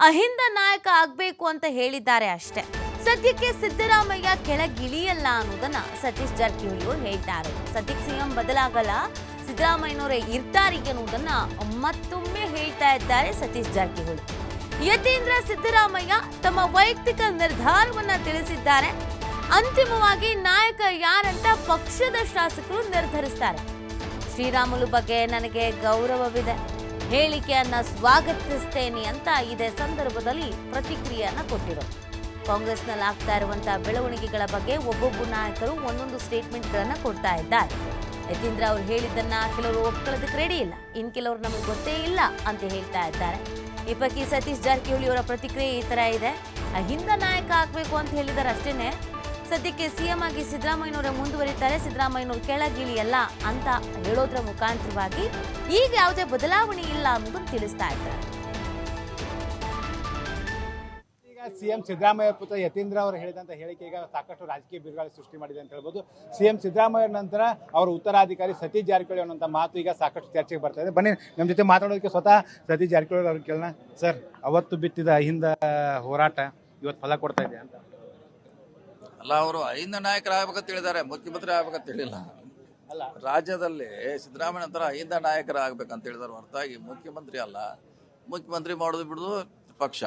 ಅಹಿಂದ ನಾಯಕ ಆಗಬೇಕು ಅಂತ ಹೇಳಿದ್ದಾರೆ ಅಷ್ಟೇ. ಸದ್ಯಕ್ಕೆ ಸಿದ್ದರಾಮಯ್ಯ ಕೆಳಗಿಳಿಯಲ್ಲ ಅನ್ನೋದನ್ನ ಸತೀಶ್ ಜಾರಕಿಹೊಳಿ ಅವರು ಹೇಳ್ತಾರೆ. ಸದ್ಯಕ್ಕೆ ಸಿಎಂ ಬದಲಾಗಲ್ಲ, ಸಿದ್ದರಾಮಯ್ಯನವರೇ ಇರ್ತಾರೆ ಅನ್ನೋದನ್ನ ಮತ್ತೊಮ್ಮೆ ಹೇಳ್ತಾ ಇದ್ದಾರೆ ಸತೀಶ್ ಜಾರಕಿಹೊಳಿ. ಯತೀಂದ್ರ ಸಿದ್ದರಾಮಯ್ಯ ತಮ್ಮ ವೈಯಕ್ತಿಕ ನಿರ್ಧಾರವನ್ನ ತಿಳಿಸಿದ್ದಾರೆ. ಅಂತಿಮವಾಗಿ ನಾಯಕ ಯಾರಂತ ಪಕ್ಷದ ಶಾಸಕರು ನಿರ್ಧರಿಸ್ತಾರೆ. ಶ್ರೀರಾಮುಲು ಬಗ್ಗೆ ನನಗೆ ಗೌರವವಿದೆ, ಹೇಳಿಕೆಯನ್ನ ಸ್ವಾಗತಿಸ್ತೇನೆ ಅಂತ ಇದೇ ಸಂದರ್ಭದಲ್ಲಿ ಪ್ರತಿಕ್ರಿಯೆಯನ್ನ ಕೊಟ್ಟಿರೋದು. ಕಾಂಗ್ರೆಸ್ನಲ್ಲಿ ಆಗ್ತಾ ಇರುವಂತಹ ಬೆಳವಣಿಗೆಗಳ ಬಗ್ಗೆ ಒಬ್ಬೊಬ್ಬ ನಾಯಕರು ಒಂದೊಂದು ಸ್ಟೇಟ್ಮೆಂಟ್ಗಳನ್ನ ಕೊಡ್ತಾ ಇದ್ದಾರೆ. ಯತೀಂದ್ರ ಅವರು ಹೇಳಿದ್ದನ್ನ ಕೆಲವರು ಒಪ್ಕೊಳ್ಳೋದಕ್ಕೆ ರೆಡಿ ಇಲ್ಲ, ಇನ್ ಕೆಲವರು ನಮಗೆ ಗೊತ್ತೇ ಇಲ್ಲ ಅಂತ ಹೇಳ್ತಾ ಇದ್ದಾರೆ. ಈ ಪೈಕಿ ಸತೀಶ್ ಜಾರಕಿಹೊಳಿ ಅವರ ಪ್ರತಿಕ್ರಿಯೆ ಈ ತರ ಇದೆ. ಅಹಿಂದ ನಾಯಕ ಆಗ್ಬೇಕು ಅಂತ ಹೇಳಿದ್ದಾರೆ ಅಷ್ಟೇನೆ. ಸದ್ಯಕ್ಕೆ ಸಿಎಂ ಆಗಿ ಸಿದ್ದರಾಮಯ್ಯನವರೇ ಮುಂದುವರಿತಾರೆ, ಸಿದ್ದರಾಮಯ್ಯನವರು ಕೆಳಗಿಳಿಯಲ್ಲ ಅಂತ ಹೇಳೋದ್ರ ಮುಖಾಂತರವಾಗಿ ಈಗ ಯಾವುದೇ ಬದಲಾವಣೆ ಇಲ್ಲ ಅನ್ನೋದನ್ನು ತಿಳಿಸ್ತಾ ಇದ್ದಾರೆ. ಈಗ ಸಿಎಂ ಸಿದ್ದರಾಮಯ್ಯ ಪುತ್ರ ಯತೀಂದ್ರ ಅವರು ಹೇಳಿದಂತ ಹೇಳಿಕೆ ಈಗ ಸಾಕಷ್ಟು ರಾಜಕೀಯ ಬಿರುಗಾಳಿ ಸೃಷ್ಟಿ ಮಾಡಿದೆ ಅಂತ ಹೇಳ್ಬೋದು. ಸಿಎಂ ಸಿದ್ದರಾಮಯ್ಯ ನಂತರ ಅವರ ಉತ್ತರಾಧಿಕಾರಿ ಸತೀಶ್ ಜಾರಕಿಹೊಳಿ ಅನ್ನುವಂಥ ಮಾತು ಈಗ ಸಾಕಷ್ಟು ಚರ್ಚೆಗೆ ಬರ್ತಾ ಇದೆ. ಬನ್ನಿ ನಮ್ಮ ಜೊತೆ ಮಾತಾಡೋದಕ್ಕೆ ಸ್ವತಃ ಸತೀಶ್ ಜಾರಕಿಹೊಳಿ ಅವ್ರಿಗೆ ಕೇಳೋಣ. ಸರ್, ಅವತ್ತು ಬಿತ್ತಿದ ಅಹಿಂದ ಹೋರಾಟ ಇವತ್ತು ಫಲ ಕೊಡ್ತಾ ಇದೆ ಅಂತ? ಅಲ್ಲ, ಅವರು ಅಹಿಂದ ನಾಯಕರಾಗಬೇಕಂತ ಹೇಳಿದ್ದಾರೆ, ಮುಖ್ಯಮಂತ್ರಿ ಆಗ್ಬೇಕಂತ ಹೇಳಿಲ್ಲ. ಅಲ್ಲ, ರಾಜ್ಯದಲ್ಲಿ ಸಿದ್ದರಾಮಯ್ಯ ನಂತರ ಅಹಿಂದ ನಾಯಕರಾಗಬೇಕಂತ ಹೇಳಿದಾರೆ ಹೊರತಾಗಿ ಮುಖ್ಯಮಂತ್ರಿ ಅಲ್ಲ. ಮುಖ್ಯಮಂತ್ರಿ ಮಾಡೋದು ಬಿಡೋದು ಪಕ್ಷ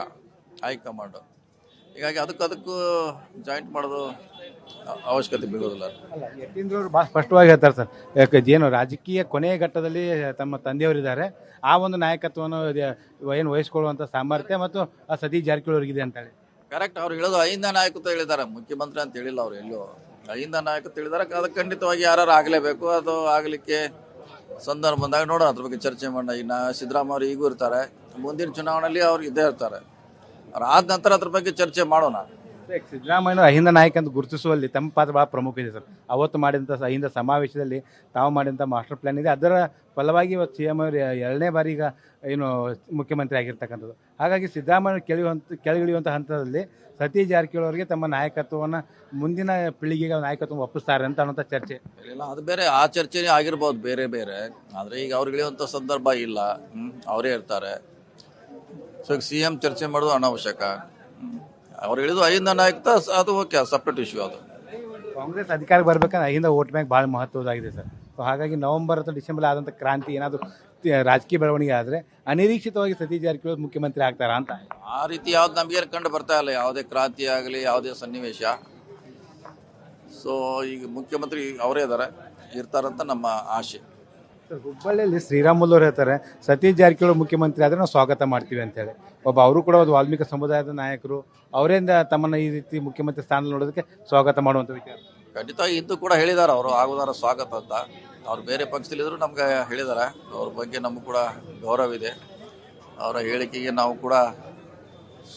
ಹೈಕಮಾಂಡ್. ಹೀಗಾಗಿ ಅದಕ್ಕೂ ಜಾಯಿಂಟ್ ಮಾಡೋದು ಅವಶ್ಯಕತೆ ಬೀಳೋದಿಲ್ಲ. ಅಲ್ಲ, ಯತೀಂದ್ರ ಅವರು ಭಾಳ ಸ್ಪಷ್ಟವಾಗಿ ಹೇಳ್ತಾರೆ ಸರ್, ಯಾಕೆ ಏನು ರಾಜಕೀಯ ಕೊನೆಯ ಘಟ್ಟದಲ್ಲಿ ತಮ್ಮ ತಂದೆಯವರಿದ್ದಾರೆ, ಆ ಒಂದು ನಾಯಕತ್ವವನ್ನು ಏನು ವಹಿಸ್ಕೊಳ್ಳುವಂಥ ಸಾಮರ್ಥ್ಯ ಮತ್ತು ಆ ಸತೀಶ್ ಜಾರಕಿಹೊಳಿ ಅವರಿಗಿದೆ ಅಂತ ಹೇಳಿ. ಕರೆಕ್ಟ್, ಅವ್ರು ಹೇಳೋದು ಅಹಿಂದ ನಾಯಕತ್ವ ಹೇಳಿದ್ದಾರೆ, ಮುಖ್ಯಮಂತ್ರಿ ಅಂತ ಹೇಳಿಲ್ಲ. ಅವ್ರು ಎಲ್ಲೋ ಅಹಿಂದ ನಾಯಕತ್ವ ಹೇಳಿದ್ದಾರೆ. ಅದಕ್ಕೆ ಖಂಡಿತವಾಗಿ ಯಾರು ಆಗಲೇಬೇಕು. ಅದು ಆಗಲಿಕ್ಕೆ ಸಂದರ್ಭ ಬಂದಾಗ ನೋಡೋಣ, ಅದ್ರ ಬಗ್ಗೆ ಚರ್ಚೆ ಮಾಡೋಣ. ಇನ್ನು ಸಿದ್ದರಾಮಯ್ಯ ಅವರು ಈಗೂ ಇರ್ತಾರೆ, ಮುಂದಿನ ಚುನಾವಣೆಯಲ್ಲಿ ಅವ್ರು ಇದ್ದೇ ಇರ್ತಾರೆ. ಅವ್ರು ಆದ ನಂತರ ಅದ್ರ ಬಗ್ಗೆ ಚರ್ಚೆ ಮಾಡೋಣ. ಸಿದ್ದರಾಮಯ್ಯ ಅಹಿಂದ ನಾಯಕ ಅಂತ ಗುರುತಿಸುವಲ್ಲಿ ತಮ್ಮ ಪಾತ್ರ ಬಹಳ ಪ್ರಮುಖ ಇದೆ ಸರ್. ಅವತ್ತು ಮಾಡಿದಂಥ ಅಹಿಂದ ಸಮಾವೇಶದಲ್ಲಿ ತಾವು ಮಾಡಿದಂಥ ಮಾಸ್ಟರ್ ಪ್ಲಾನ್ ಇದೆ, ಅದರ ಫಲವಾಗಿ ಇವತ್ತು ಸಿ ಎಂ ಅವರು 2ನೇ ಬಾರಿ ಈಗ ಏನು ಮುಖ್ಯಮಂತ್ರಿ ಆಗಿರ್ತಕ್ಕಂಥದ್ದು. ಹಾಗಾಗಿ ಸಿದ್ದರಾಮಯ್ಯ ಕೆಳಗಿಳಿಯುವಂಥ ಹಂತದಲ್ಲಿ ಸತೀಶ್ ಜಾರಕಿಹೊಳಿ ಅವರಿಗೆ ತಮ್ಮ ನಾಯಕತ್ವವನ್ನು ಮುಂದಿನ ಪೀಳಿಗೆಗೆ ನಾಯಕತ್ವ ಒಪ್ಪಿಸ್ತಾರೆ ಅಂತ ಅನ್ನೋಂಥ ಚರ್ಚೆ ಇಲ್ಲ. ಅದು ಬೇರೆ, ಆ ಚರ್ಚೆನೇ ಆಗಿರ್ಬೋದು ಬೇರೆ ಬೇರೆ. ಆದರೆ ಈಗ ಅವ್ರಿಗೆ ಇಳಿಯುವಂಥ ಸಂದರ್ಭ ಇಲ್ಲ, ಅವರೇ ಇರ್ತಾರೆ. ಸೊ ಸಿ ಎಂ ಚರ್ಚೆ ಮಾಡೋದು ಅನಾವಶ್ಯಕ. ಅವ್ರು ಹೇಳಿದ್ರು ಅಹಿಂದ ನಾಯಕತ್ವ, ಅದು ಓಕೆ, ಸಪ್ರೇಟ್ ಇಶ್ಯೂ. ಅದು ಕಾಂಗ್ರೆಸ್ ಅಧಿಕಾರಕ್ಕೆ ಬರ್ಬೇಕಂದ್ರೆ ಅಹಿಂದ ವೋಟ್ ಬ್ಯಾಂಕ್ ಭಾಳ ಮಹತ್ವದಾಗಿದೆ ಸರ್. ಸೊ ಹಾಗಾಗಿ ನವೆಂಬರ್ ಅಥವಾ ಡಿಸೆಂಬರ್ ಆದಂಥ ಕ್ರಾಂತಿ ಏನಾದರೂ ರಾಜಕೀಯ ಬೆಳವಣಿಗೆ ಆದರೆ ಅನಿರೀಕ್ಷಿತವಾಗಿ ಸತೀಶ್ ಜಾರಕಿಹೊಳಿ ಮುಖ್ಯಮಂತ್ರಿ ಆಗ್ತಾರಾ ಅಂತ. ಆ ರೀತಿ ಯಾವ್ದು ನಮಗೇನು ಕಂಡು ಬರ್ತಾ ಇಲ್ಲ, ಯಾವುದೇ ಕ್ರಾಂತಿ ಆಗಲಿ, ಯಾವುದೇ ಸನ್ನಿವೇಶ. ಸೊ ಈಗ ಮುಖ್ಯಮಂತ್ರಿ ಅವರೇ ಇರ್ತಾರಂತ ನಮ್ಮ ಆಶೆ. ಹುಬ್ಬಳ್ಳಿಯಲ್ಲಿ ಶ್ರೀರಾಮುಲು ಅವರು ಹೇಳ್ತಾರೆ, ಸತೀಶ್ ಜಾರಕಿಹೊಳಿ ಮುಖ್ಯಮಂತ್ರಿ ಆದರೆ ನಾವು ಸ್ವಾಗತ ಮಾಡ್ತೀವಿ ಅಂತೇಳಿ. ಅವರು ಕೂಡ ಒಂದು ವಾಲ್ಮೀಕಿ ಸಮುದಾಯದ ನಾಯಕರು, ಅವರಿಂದ ತಮ್ಮನ್ನು ಈ ರೀತಿ ಮುಖ್ಯಮಂತ್ರಿ ಸ್ಥಾನ ನೋಡೋದಕ್ಕೆ ಸ್ವಾಗತ ಮಾಡುವಂಥ ವಿಚಾರ ಖಂಡಿತವಾಗಿ ಇಂದು ಕೂಡ ಹೇಳಿದ್ದಾರೆ. ಅವರು ಆಗುದಾರ ಸ್ವಾಗತ ಅಂತ. ಅವ್ರು ಬೇರೆ ಪಕ್ಷದಲ್ಲಿದ್ದರೂ ನಮ್ಗೆ ಹೇಳಿದ್ದಾರೆ. ಅವ್ರ ಬಗ್ಗೆ ನಮಗೂ ಕೂಡ ಗೌರವ ಇದೆ. ಅವರ ಹೇಳಿಕೆಗೆ ನಾವು ಕೂಡ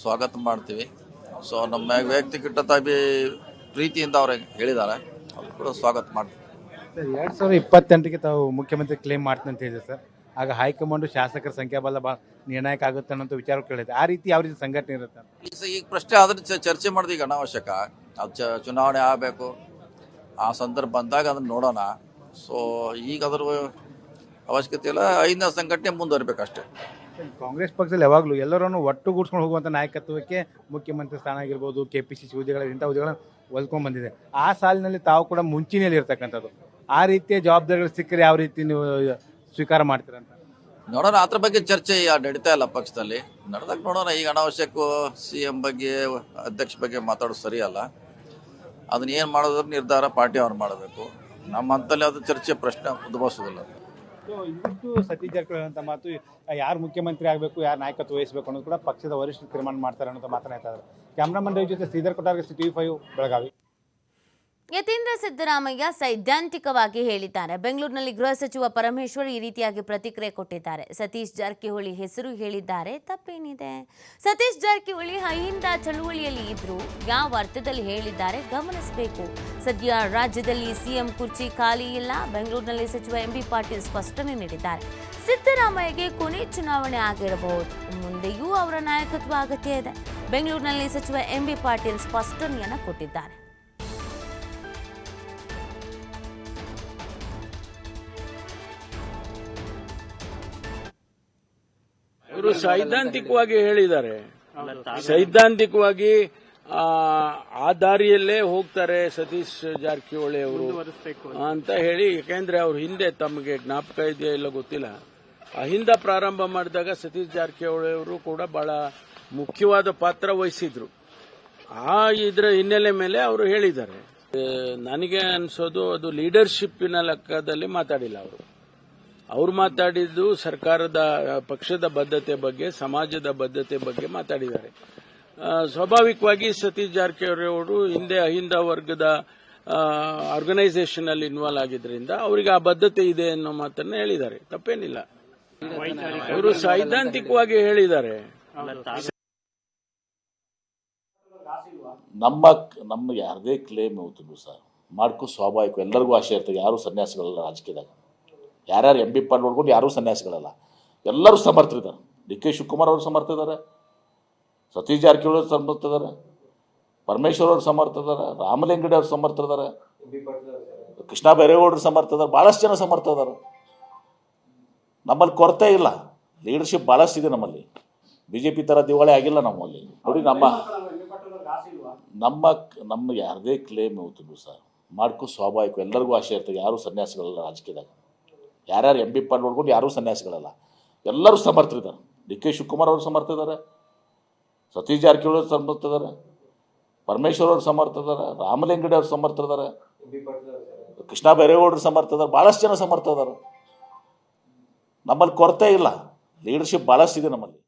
ಸ್ವಾಗತ ಮಾಡ್ತೀವಿ. ಸೊ ನಮ್ಮ ವ್ಯಕ್ತಿಗತ ಪ್ರೀತಿಯಿಂದ ಅವ್ರು ಹೇಳಿದ್ದಾರೆ, ಅವ್ರು ಕೂಡ ಸ್ವಾಗತ ಮಾಡ್ತೀವಿ. 2028ಕ್ಕೆ ತಾವು ಮುಖ್ಯಮಂತ್ರಿ ಕ್ಲೇಮ್ ಮಾಡ್ತೀನಿ ಅಂತ ಹೇಳಿದೆ ಸರ್. ಆಗ ಹೈಕಮಾಂಡ್ ಶಾಸಕರ ಸಂಖ್ಯಾಬಲ ಭಾಳ ನಿರ್ಣಾಯಕ ಆಗುತ್ತೆ ಅನ್ನೋ ವಿಚಾರ ಕೇಳಿದೆ. ಆ ರೀತಿ ಯಾವ ರೀತಿ ಸಂಘಟನೆ ಇರುತ್ತೆ? ಈಗ ಪ್ರಶ್ನೆ ಅದ್ರ ಚರ್ಚೆ ಮಾಡೋದು ಈಗ ಅನಾವಶ್ಯಕ. ಅದು ಚುನಾವಣೆ ಆಗಬೇಕು, ಆ ಸಂದರ್ಭ ಬಂದಾಗ ಅದನ್ನು ನೋಡೋಣ. ಸೊ ಈಗ ಅದರ ಅವಶ್ಯಕತೆ ಇಲ್ಲ. ಅಹಿಂದ ಸಂಘಟನೆ ಮುಂದುವರಿಬೇಕಷ್ಟೇ. ಕಾಂಗ್ರೆಸ್ ಪಕ್ಷದಲ್ಲಿ ಯಾವಾಗಲೂ ಎಲ್ಲರನ್ನು ಒಟ್ಟುಗೂಡಿಸ್ಕೊಂಡು ಹೋಗುವಂಥ ನಾಯಕತ್ವಕ್ಕೆ ಮುಖ್ಯಮಂತ್ರಿ ಸ್ಥಾನ ಆಗಿರ್ಬೋದು, KPCC ಹುದ್ದೆಗಳು, ಇಂಥ ಹುದ್ದೆಗಳನ್ನು ಒಲ್ಕೊಂಡು ಬಂದಿದೆ. ಆ ಸಾಲಿನಲ್ಲಿ ತಾವು ಕೂಡ ಮುಂಚಿನಲ್ಲಿ ಇರ್ತಕ್ಕಂಥದ್ದು. ಆ ರೀತಿಯ ಜವಾಬ್ದಾರಿಗಳು ಸಿಕ್ಕರೆ ಯಾವ ರೀತಿ ನೀವು ಸ್ವೀಕಾರ ಮಾಡ್ತೀರಂತ ನೋಡೋಣ. ಅದ್ರ ಬಗ್ಗೆ ಚರ್ಚೆ ನಡೀತಾ ಇಲ್ಲ ಪಕ್ಷದಲ್ಲಿ. ನಡೆದಾಗ ನೋಡೋಣ. ಈಗ ಅನಾವಶ್ಯಕ CM ಬಗ್ಗೆ, ಅಧ್ಯಕ್ಷ ಬಗ್ಗೆ ಮಾತಾಡೋದು ಸರಿಯಲ್ಲ. ಅದನ್ನ ಏನು ಮಾಡೋದ್ರ ನಿರ್ಧಾರ ಪಾರ್ಟಿ ಅವ್ರು ಮಾಡಬೇಕು. ನಮ್ಮ ಹಂತಲ್ಲಿ ಅದು ಚರ್ಚೆ ಪ್ರಶ್ನೆ ಉದ್ಭವಿಸೋದಿಲ್ಲ. ಇವತ್ತು ಸತೀಶ್ ಜಾರಕಿಹೊಳಿ ಅಂತ ಮಾತು, ಯಾರು ಮುಖ್ಯಮಂತ್ರಿ ಆಗಬೇಕು, ಯಾರು ನಾಯಕತ್ವ ವಹಿಸಬೇಕು ಅನ್ನೋದು ಕೂಡ ಪಕ್ಷದ ವರಿಷ್ಠರು ತೀರ್ಮಾನ ಮಾಡ್ತಾರೆ ಅನ್ನೋ ಮಾತನಾಡ್ತಾ ಇದ್ದಾರೆ. ಕ್ಯಾಮ್ರಾಮನ್ ರವಿ ಜೊತೆ ಶ್ರೀಧರ್ ಕೊಟ್ಟಾರ್ಗೆ, TV5 ಬೆಳಗಾವಿ. ಯತೀಂದ್ರ ಸಿದ್ದರಾಮಯ್ಯ ಸೈದ್ಧಾಂತಿಕವಾಗಿ ಹೇಳಿದ್ದಾರೆ. ಬೆಂಗಳೂರಿನಲ್ಲಿ ಗೃಹ ಸಚಿವ ಪರಮೇಶ್ವರ್ ಈ ರೀತಿಯಾಗಿ ಪ್ರತಿಕ್ರಿಯೆ ಕೊಟ್ಟಿದ್ದಾರೆ. ಸತೀಶ್ ಜಾರಕಿಹೊಳಿ ಹೆಸರು ಹೇಳಿದ್ದಾರೆ, ತಪ್ಪೇನಿದೆ? ಸತೀಶ್ ಜಾರಕಿಹೊಳಿ ಅಹಿಂದ ಚಳುವಳಿಯಲ್ಲಿ ಇದ್ರು, ಯಾವ ಅರ್ಥದಲ್ಲಿ ಹೇಳಿದ್ದಾರೆ ಗಮನಿಸಬೇಕು. ಸದ್ಯ ರಾಜ್ಯದಲ್ಲಿ CM ಕುರ್ಚಿ ಖಾಲಿ ಇಲ್ಲ. ಬೆಂಗಳೂರಿನಲ್ಲಿ ಸಚಿವ MB ಪಾಟೀಲ್ ಸ್ಪಷ್ಟನೆ ನೀಡಿದ್ದಾರೆ. ಸಿದ್ದರಾಮಯ್ಯಗೆ ಕೊನೆ ಚುನಾವಣೆ ಆಗಿರಬಹುದು, ಮುಂದೆಯೂ ಅವರ ನಾಯಕತ್ವ ಅಗತ್ಯ ಇದೆ. ಬೆಂಗಳೂರಿನಲ್ಲಿ ಸಚಿವ MB ಪಾಟೀಲ್ ಸ್ಪಷ್ಟನೆಯನ್ನು ಕೊಟ್ಟಿದ್ದಾರೆ. ಇವರು ಸೈದ್ಧಾಂತಿಕವಾಗಿ ಹೇಳಿದ್ದಾರೆ. ಸೈದ್ಧಾಂತಿಕವಾಗಿ ಆ ದಾರಿಯಲ್ಲೇ ಹೋಗ್ತಾರೆ ಸತೀಶ್ ಜಾರಕಿಹೊಳಿ ಅವರು ಅಂತ ಹೇಳಿ, ಯಾಕೆಂದ್ರೆ ಅವ್ರ ಹಿಂದೆ ತಮಗೆ ಜ್ಞಾಪಕ ಇದೆಯಾ ಇಲ್ಲ ಗೊತ್ತಿಲ್ಲ, ಅಹಿಂದ ಪ್ರಾರಂಭ ಮಾಡಿದಾಗ ಸತೀಶ್ ಜಾರಕಿಹೊಳಿ ಅವರು ಕೂಡ ಬಹಳ ಮುಖ್ಯವಾದ ಪಾತ್ರ ವಹಿಸಿದ್ರು. ಇದರ ಹಿನ್ನೆಲೆ ಮೇಲೆ ಅವರು ಹೇಳಿದ್ದಾರೆ. ನನಗೆ ಅನ್ಸೋದು ಅದು ಲೀಡರ್ಶಿಪ್ಪಿನ ಲೆಕ್ಕದಲ್ಲಿ ಮಾತಾಡಿಲ್ಲ ಅವರು ಮಾತಾಡಿದ್ದು ಸರ್ಕಾರದ ಪಕ್ಷದ ಬದ್ಧತೆ ಬಗ್ಗೆ, ಸಮಾಜದ ಬದ್ಧತೆ ಬಗ್ಗೆ ಮಾತಾಡಿದ್ದಾರೆ. ಸ್ವಾಭಾವಿಕವಾಗಿ ಸತೀಶ್ ಜಾರಕಿಹೊಳಿ ಅವರು ಹಿಂದೆ ಅಹಿಂದ ವರ್ಗದ ಆರ್ಗನೈಸೇಷನ್ ಅಲ್ಲಿ ಇನ್ವಾಲ್ವ್ ಆಗಿದ್ರಿಂದ ಅವರಿಗೆ ಆ ಬದ್ಧತೆ ಇದೆ ಅನ್ನೋ ಮಾತನ್ನ ಹೇಳಿದ್ದಾರೆ. ತಪ್ಪೇನಿಲ್ಲ, ಅವರು ಸೈದ್ಧಾಂತಿಕವಾಗಿ ಹೇಳಿದ್ದಾರೆ. ನಮ್ಮ ಯಾರದೇ ಕ್ಲೇಮ್ ಹೋಗ್ತಿದ್ರು ಸರ್ ಮಾಡ್ಕೊ ಸ್ವಾಭಾವಿಕ, ಎಲ್ಲರಿಗೂ ಆಸೆ ಇರ್ತದೆ. ಯಾರೂ ಸನ್ಯಾಸಿಗಳಲ್ಲ ರಾಜಕೀಯದಾಗ, ಯಾರ್ಯಾರು ಎಂ ಬಿ ಪಾಲ್ ನೋಡ್ಕೊಂಡು ಯಾರೂ ಸನ್ಯಾಸಿಗಳಲ್ಲ, ಎಲ್ಲರೂ ಸಮರ್ಥರಿದ್ದಾರೆ. ಡಿ ಕೆ ಶಿವಕುಮಾರ್ ಅವರು ಸಮರ್ಥಿದ್ದಾರೆ, ಸತೀಶ್ ಜಾರಕಿಹೊಳಿ ಅವರು ಸಮರ್ಥಿದ್ದಾರೆ, ಪರಮೇಶ್ವರ್ ಅವರು ಸಮರ್ಥಿದ್ದಾರೆ, ರಾಮಲಿಂಗಡಿ ಅವರು ಸಮರ್ಥಿದ್ದಾರೆ, ಕೃಷ್ಣ ಬೈರೇಗೌಡರು ಸಮರ್ಥಿದ್ದಾರೆ, ಭಾಳಷ್ಟು ಜನ ಸಮರ್ಥಿದ್ದಾರೆ. ನಮ್ಮಲ್ಲಿ ಕೊರತೆ ಇಲ್ಲ, ಲೀಡರ್ಶಿಪ್ ಭಾಳಷ್ಟು ಇದೆ ನಮ್ಮಲ್ಲಿ. ಬಿಜೆಪಿ ಥರ ದಿವಾಳಿ ಆಗಿಲ್ಲ ನಮ್ಮಲ್ಲಿ. ನೋಡಿ, ನಮ್ಮ ಯಾರದೇ ಕ್ಲೇಮ್ ಹೋಗ್ತಿದ್ರು ಸರ್ ಮಾಡ್ಕೊ ಸ್ವಾಭಾವಿಕ, ಎಲ್ಲರಿಗೂ ಆಸೆ ಇರ್ತದೆ. ಯಾರೂ ಸನ್ಯಾಸಿಗಳಲ್ಲ ರಾಜಕೀಯದಾಗ, ಯಾರ್ಯಾರು ಎಂ ಬಿ ಪಾಲ್ ನೋಡ್ಕೊಂಡು ಯಾರೂ ಸನ್ಯಾಸಿಗಳಲ್ಲ, ಎಲ್ಲರೂ ಸಮರ್ಥರಿದ್ದಾರೆ. ಡಿ ಕೆ ಶಿವಕುಮಾರ್ ಅವರು ಸಮರ್ಥಿದ್ದಾರೆ, ಸತೀಶ್ ಜಾರಕಿಹೊಳಿ ಅವರು ಸಮರ್ಥಿದ್ದಾರೆ, ಪರಮೇಶ್ವರ್ ಅವರು ಸಮರ್ಥಿದ್ದಾರೆ, ರಾಮಲಿಂಗಡಿ ಅವರು ಸಮರ್ಥಿದ್ದಾರೆ, ಕೃಷ್ಣ ಬೈರೇಗೌಡರು ಸಮರ್ಥಿದ್ದಾರೆ, ಭಾಳಷ್ಟು ಜನ ಸಮರ್ಥಿದ್ದಾರೆ. ನಮ್ಮಲ್ಲಿ ಕೊರತೆ ಇಲ್ಲ, ಲೀಡರ್ಶಿಪ್ ಭಾಳಷ್ಟು ಇದೆ ನಮ್ಮಲ್ಲಿ.